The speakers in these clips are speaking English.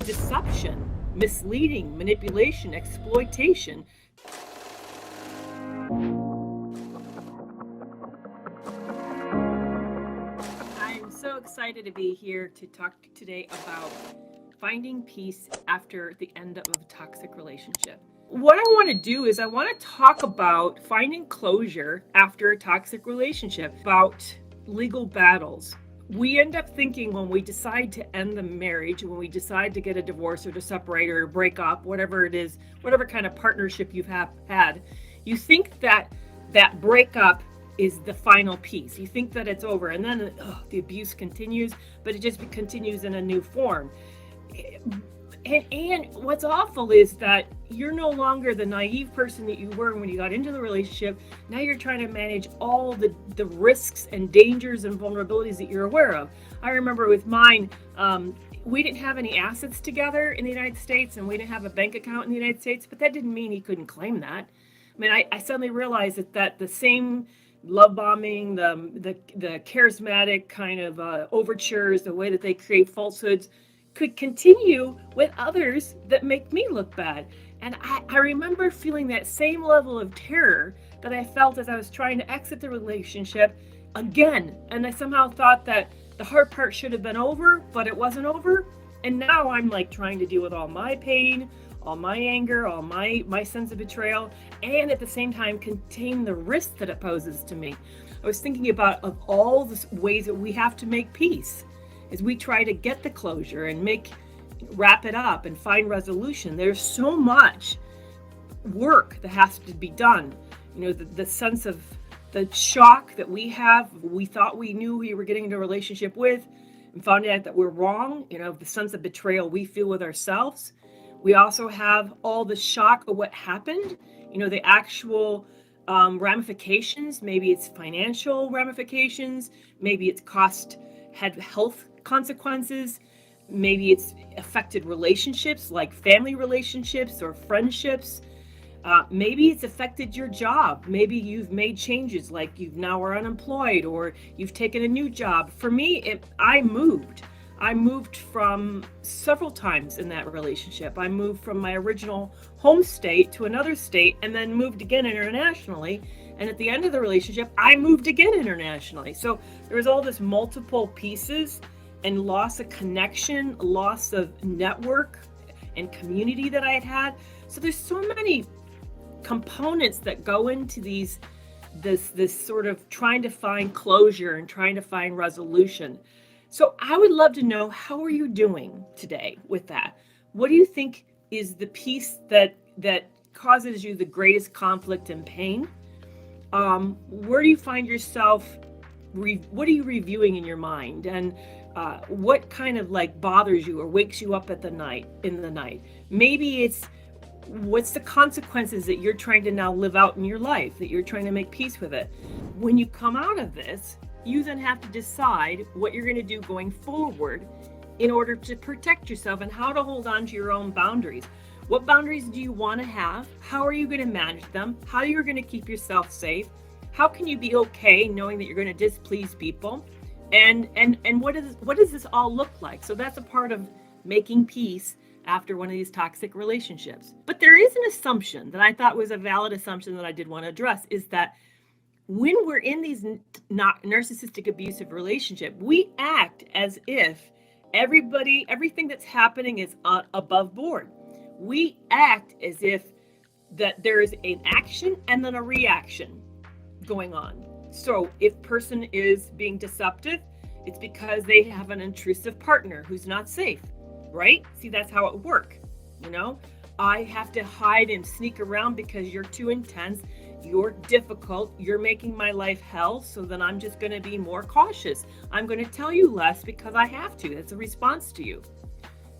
deception, misleading, manipulation, exploitation. I'm so excited to be here to talk today about finding peace after the end of a toxic relationship. What I want to do is I want to talk about finding closure after a toxic relationship, about legal battles. We end up thinking when we decide to end the marriage, when we decide to get a divorce or to separate or to break up, whatever it is, whatever kind of partnership you've had, you think that that breakup is the final piece. You think that it's over, and then the abuse continues, but it just continues in a new form. And what's awful is that you're no longer the naive person that you were when you got into the relationship. Now you're trying to manage all the risks and dangers and vulnerabilities that you're aware of. I remember with mine, we didn't have any assets together in the United States, and we didn't have a bank account in the United States, but that didn't mean he couldn't claim that. I mean, I suddenly realized that the same love bombing, the charismatic kind of overtures, the way that they create falsehoods, could continue with others that make me look bad. And I remember feeling that same level of terror that I felt as I was trying to exit the relationship again. And I somehow thought that the hard part should have been over, but it wasn't over. And now I'm like trying to deal with all my pain, all my anger, all my sense of betrayal, and at the same time contain the risk that it poses to me. I was thinking about of all the ways that we have to make peace as we try to get the closure and wrap it up and find resolution. There's so much work that has to be done. You know, the sense of the shock that we have, we thought we knew we were getting into a relationship with and found out that we're wrong, you know, the sense of betrayal we feel with ourselves. We also have all the shock of what happened, you know, the actual ramifications. Maybe it's financial ramifications, maybe it's had health consequences, maybe it's affected relationships like family relationships or friendships. Maybe it's affected your job. Maybe you've made changes, like you now are unemployed or you've taken a new job. For me, I moved from several times in that relationship. I moved from my original home state to another state and then moved again internationally. And at the end of the relationship, I moved again internationally. So there was all this multiple pieces and loss of connection, loss of network and community that I had. So there's so many components that go into this sort of trying to find closure and trying to find resolution. So I would love to know, how are you doing today with that? What do you think is the piece that causes you the greatest conflict and pain? Where do you find yourself? What are you reviewing in your mind? And what kind of like bothers you or wakes you up in the night? Maybe it's what's the consequences that you're trying to now live out in your life, that you're trying to make peace with it. When you come out of this, you then have to decide what you're going to do going forward in order to protect yourself and how to hold on to your own boundaries. What boundaries do you want to have? How are you going to manage them? How are you going to keep yourself safe? How can you be okay knowing that you're going to displease people? And what does this all look like? So that's a part of making peace after one of these toxic relationships. But there is an assumption that I thought was a valid assumption that I did want to address, is that when we're in these narcissistic abusive relationship, we act as if everything that's happening is above board. We act as if that there is an action and then a reaction going on. So if person is being deceptive, it's because they have an intrusive partner who's not safe, right? See, that's how it works. You know, I have to hide and sneak around because you're too intense. You're difficult. You're making my life hell. So then I'm just going to be more cautious. I'm going to tell you less because I have to. That's a response to you.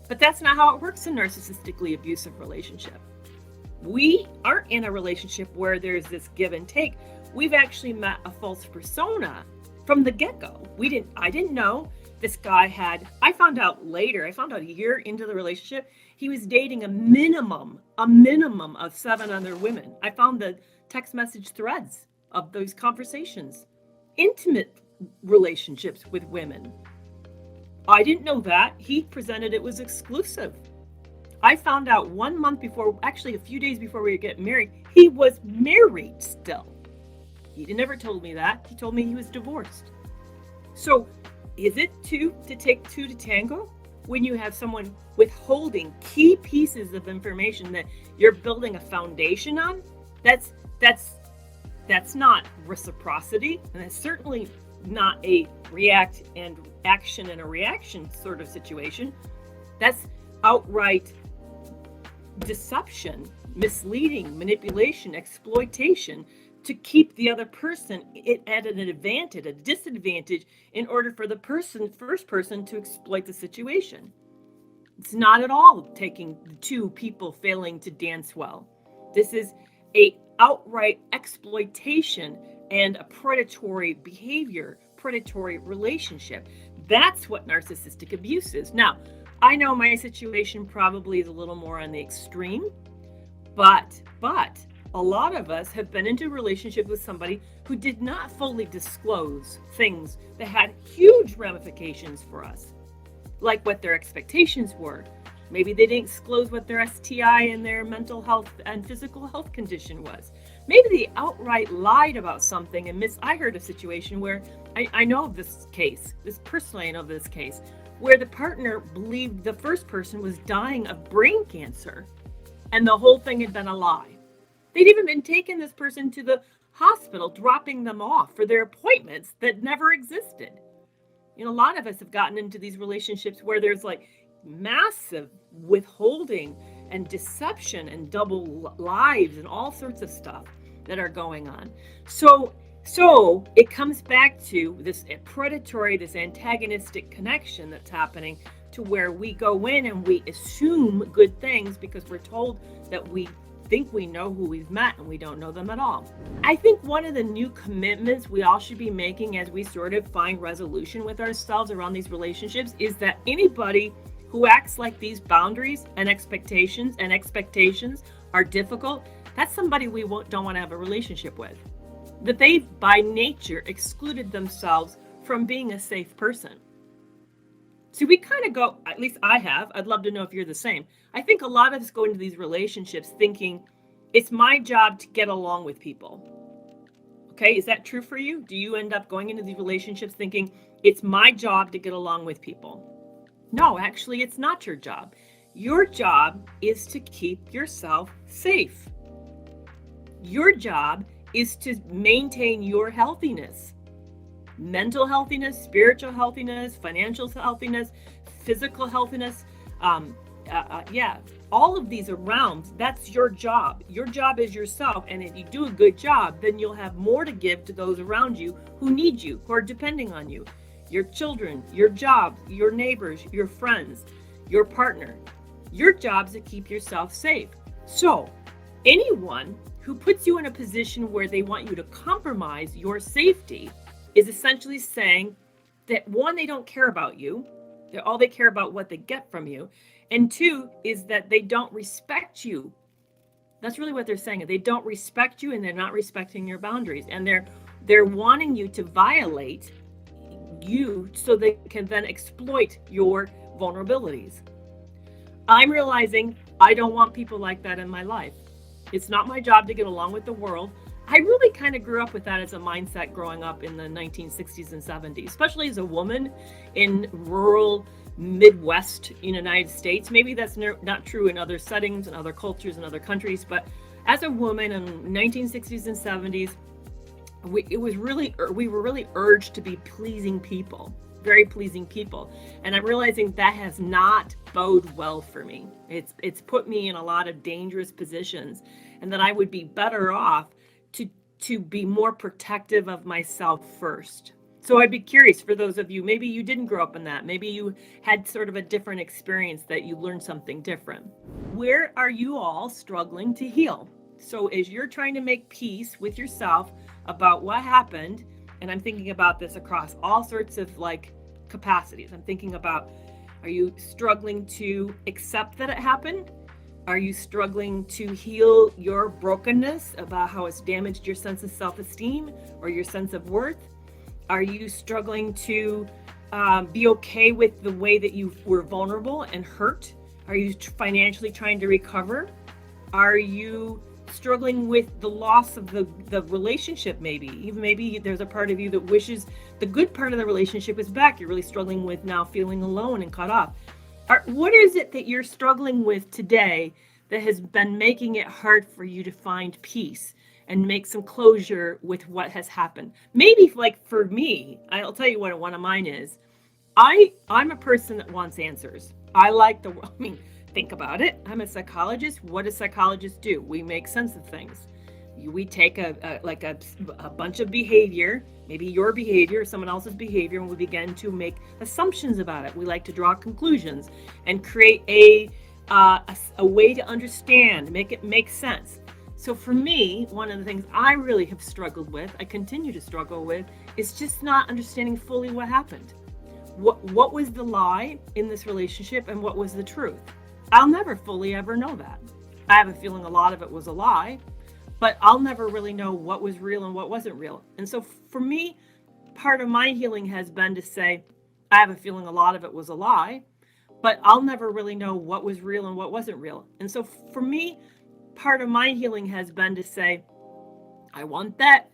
But that's not how it works in narcissistically abusive relationship. We aren't in a relationship where there's this give and take. We've actually met a false persona from the get-go. I didn't know this guy I found out a year into the relationship, he was dating a minimum of 7 other women. I found the text message threads of those conversations, intimate relationships with women. I didn't know that. He presented it was exclusive. I found out 1 month before, actually a few days before we were getting married, he was married still. He never told me that. He told me he was divorced. So is it to take two to tango when you have someone withholding key pieces of information that you're building a foundation on? That's not reciprocity, and it's certainly not a react and action and a reaction sort of situation. That's outright deception, misleading, manipulation, exploitation to keep the other person at an advantage, a disadvantage, in order for the first person to exploit the situation. It's not at all taking two people failing to dance well. This is a outright exploitation and a predatory behavior, predatory relationship. That's what narcissistic abuse is. Now, I know my situation probably is a little more on the extreme, but a lot of us have been into a relationship with somebody who did not fully disclose things that had huge ramifications for us, like what their expectations were. Maybe they didn't disclose what their STI and their mental health and physical health condition was. Maybe they outright lied about something. And I heard a situation where I know of this case, I know of this case, where the partner believed the first person was dying of brain cancer, and the whole thing had been a lie. They'd even been taking this person to the hospital, dropping them off for their appointments that never existed. You know, a lot of us have gotten into these relationships where there's like massive withholding and deception and double lives and all sorts of stuff that are going on. So it comes back to this predatory, this antagonistic connection that's happening, to where we go in and we assume good things because we're told that we think we know who we've met and we don't know them at all. I think one of the new commitments we all should be making as we sort of find resolution with ourselves around these relationships is that anybody who acts like these boundaries and expectations are difficult, that's somebody we don't want to have a relationship with. That they've by nature excluded themselves from being a safe person. See, we kind of go, at least I have, I'd love to know if you're the same. I think a lot of us go into these relationships thinking it's my job to get along with people. Okay, is that true for you? Do you end up going into these relationships thinking it's my job to get along with people? No, actually, it's not your job. Your job is to keep yourself safe. Your job is to maintain your healthiness. Mental healthiness, spiritual healthiness, financial healthiness, physical healthiness. All of these around, that's your job. Your job is yourself. And if you do a good job, then you'll have more to give to those around you who need you, who are depending on you. Your children, your job, your neighbors, your friends, your partner. Your job is to keep yourself safe. So anyone who puts you in a position where they want you to compromise your safety is essentially saying that, one, they don't care about you. They care about what they get from you. And two, is that they don't respect you. That's really what they're saying. They don't respect you, and they're not respecting your boundaries. And they're wanting you to violate you so they can then exploit your vulnerabilities. I'm realizing I don't want people like that in my life. It's not my job to get along with the world. I really kind of grew up with that as a mindset growing up in the 1960s and 70s, especially as a woman in rural Midwest United States. Maybe that's not true in other settings and other cultures and other countries, but as a woman in 1960s and 70s, we were really urged to be pleasing people, very pleasing people. And I'm realizing that has not bode well for me. It's put me in a lot of dangerous positions, and that I would be better off to be more protective of myself first. So I'd be curious, for those of you, maybe you didn't grow up in that. Maybe you had sort of a different experience that you learned something different. Where are you all struggling to heal? So as you're trying to make peace with yourself about what happened, and I'm thinking about this across all sorts of capacities. I'm thinking about, are you struggling to accept that it happened? Are you struggling to heal your brokenness about how it's damaged your sense of self-esteem or your sense of worth? Are you struggling to be okay with the way that you were vulnerable and hurt? Are you financially trying to recover? Are you struggling with the loss of the relationship? Maybe there's a part of you that wishes the good part of the relationship is back. You're really struggling with now feeling alone and cut off. What is it that you're struggling with today that has been making it hard for you to find peace and make some closure with what has happened? Maybe, like for me, I'll tell you what one of mine is. I'm a person that wants answers. Think about it. I'm a psychologist. What do psychologists do? We make sense of things. We take a bunch of behavior, maybe your behavior or someone else's behavior, and we begin to make assumptions about it. We like to draw conclusions and create a way to understand, make it make sense. So for me, one of the things I really have struggled with, I continue to struggle with, is just not understanding fully what happened. What was the lie in this relationship and what was the truth? I'll never fully ever know that. I have a feeling a lot of it was a lie, but I'll never really know what was real and what wasn't real. And so for me, part of my healing has been to say, I have a feeling a lot of it was a lie, but I'll never really know what was real and what wasn't real. And so for me, part of my healing has been to say, I want that,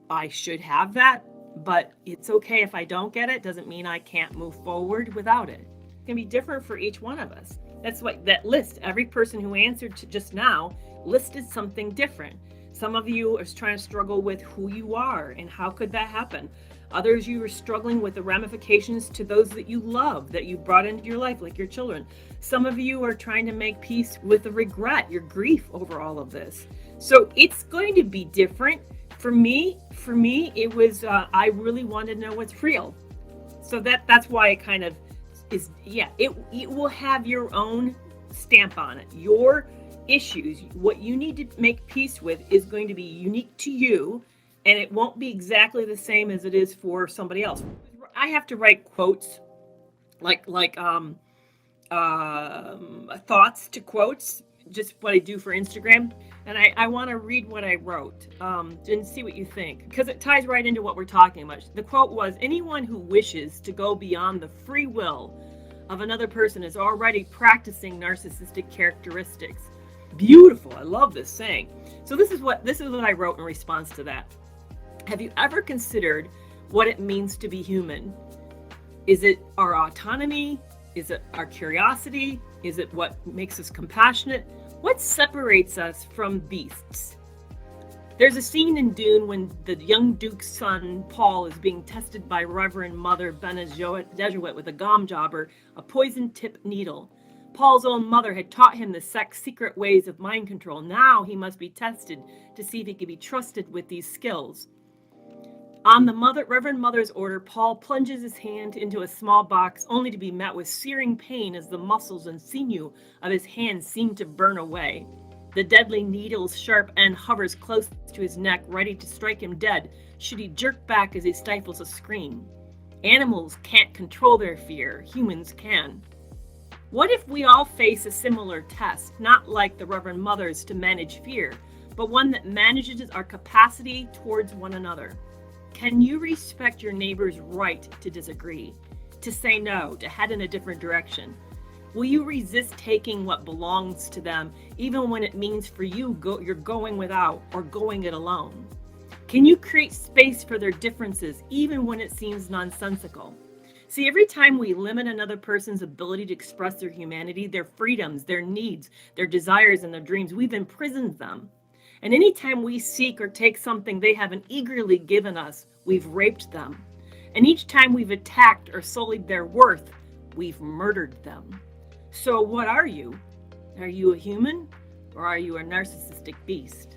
I should have that, but it's okay if I don't get it. Doesn't mean I can't move forward without it. It can be different for each one of us. That's what that list, every person who answered to just now listed something different. Some of you are trying to struggle with who you are and how could that happen. Others, you are struggling with the ramifications to those that you love, that you brought into your life, like your children. Some of you are trying to make peace with the regret, your grief over all of this. So it's going to be different. For me, it was, I really wanted to know what's real. So that's why it kind of is, it will have your own stamp on it. Your issues, what you need to make peace with is going to be unique to you, and it won't be exactly the same as it is for somebody else. I have to write quotes, like thoughts to quotes, just what I do for Instagram. And I want to read what I wrote and see what you think, because it ties right into what we're talking about. The quote was, anyone who wishes to go beyond the free will of another person is already practicing narcissistic characteristics. Beautiful. I love this saying. So this is what I wrote in response to that. Have you ever considered what it means to be human? Is it our autonomy? Is it our curiosity? Is it what makes us compassionate? What separates us from beasts? There's a scene in Dune when the young Duke's son, Paul, is being tested by Reverend Mother Bene Gesserit with a gom jobber, a poison-tipped needle. Paul's own mother had taught him the secret ways of mind control. Now he must be tested to see if he can be trusted with these skills. On the Reverend Mother's order, Paul plunges his hand into a small box, only to be met with searing pain as the muscles and sinew of his hand seem to burn away. The deadly needle's sharp end hovers close to his neck, ready to strike him dead, should he jerk back as he stifles a scream. Animals can't control their fear, humans can. What if we all face a similar test, not like the Reverend Mother's to manage fear, but one that manages our capacity towards one another? Can you respect your neighbor's right to disagree, to say no, to head in a different direction? Will you resist taking what belongs to them, even when it means for you you're going without or going it alone? Can you create space for their differences, even when it seems nonsensical? See, every time we limit another person's ability to express their humanity, their freedoms, their needs, their desires, and their dreams, we've imprisoned them. And anytime we seek or take something they haven't eagerly given us, we've raped them. And each time we've attacked or sullied their worth, we've murdered them. So what are you? Are you a human or are you a narcissistic beast?